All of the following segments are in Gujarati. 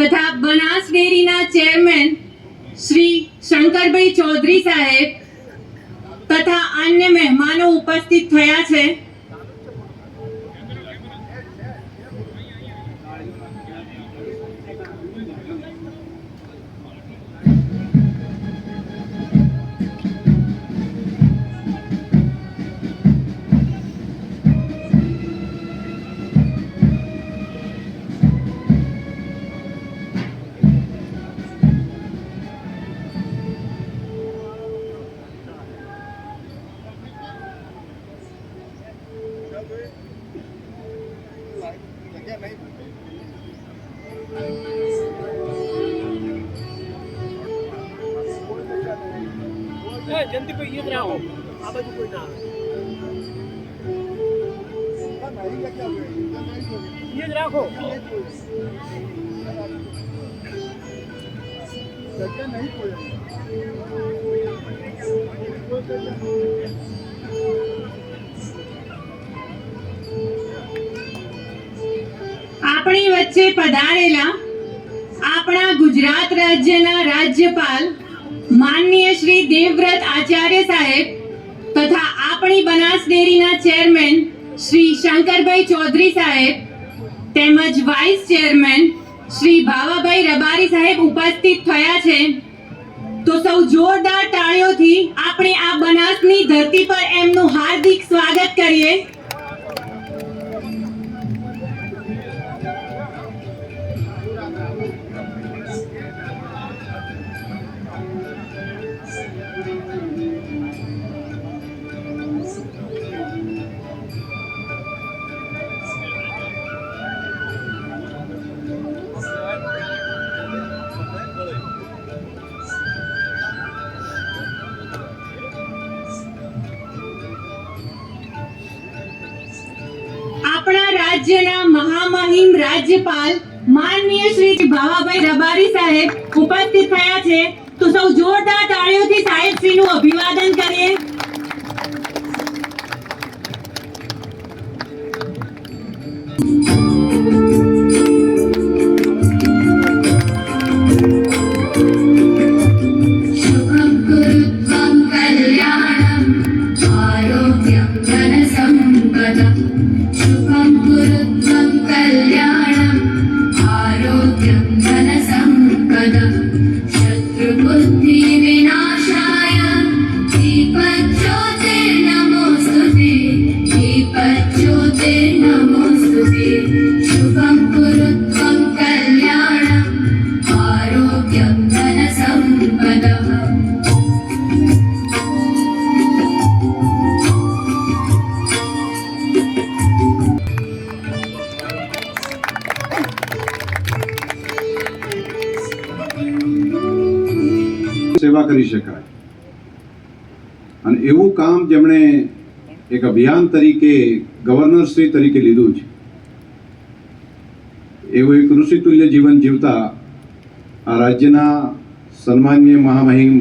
तथा बनास डेरीना चेयरमेन श्री शंकरभाई चौधरी साहेब तथा अन्य मेहमानों उपस्थित थया छे। जल्दी कोई ये रहा हो आ बाजू कोई ना ये रखो આપણી વચ્ચે પધારેલા આપણા ગુજરાત રાજ્યના રાજ્યપાલ માનનીય શ્રી દેવવ્રત આચાર્ય સાહેબ તથા આપણી બનાસ ડેરીના ચેરમેન શ્રી શંકરભાઈ ચૌધરી સાહેબ તેમજ વાઇસ ચેરમેન શ્રી ભાવાભાઈ રબારી સાહેબ ઉપસ્થિત થયા છે, તો સૌ જોરદાર તાળીઓથી આપણે આ બનાસની ધરતી પર એમનું હાર્દિક સ્વાગત કરીએ। આપણા રાજ્યના મહામહિમ રાજ્યપાલ માનનીય શ્રી ભાવાભાઈ રબારી સાહેબ ઉપસ્થિત થયા છે, તો સૌ જોરદાર તાળીઓથી સાહેબ શ્રીનું અભિવાદન કરીએ। સેવા કરી શકાય અને એવું કામ જેમણે એક અભિયાન તરીકે ગવર્નર શ્રી તરીકે લીધું છે, એવું એક ઋષિતુલ્ય જીવન જીવતા આ રાજ્યના સન્માનીય મહામહિમ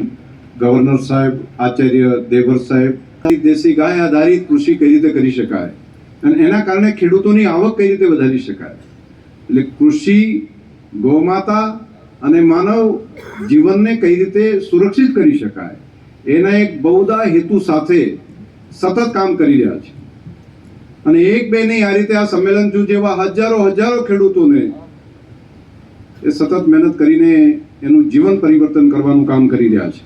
ગવર્નર સાહેબ આચાર્ય દેવવ્રત સાહેબ દેશી ગાય આધારિત કૃષિ કઈ રીતે કરી શકાય અને એના કારણે ખેડૂતોની આવક કઈ રીતે વધારી શકાય, એટલે કૃષિ, ગૌમાતા અને માનવ જીવનને કઈ રીતે સુરક્ષિત કરી શકાય એના એક બહુદા હેતુ સાથે સતત કામ કરી રહ્યા છે। અને એક બે નહીં, આ રીતે આ સંમેલન જેવા હજારો ખેડૂતોને એ સતત મહેનત કરીને એનું જીવન પરિવર્તન કરવાનું કામ કરી રહ્યા છે।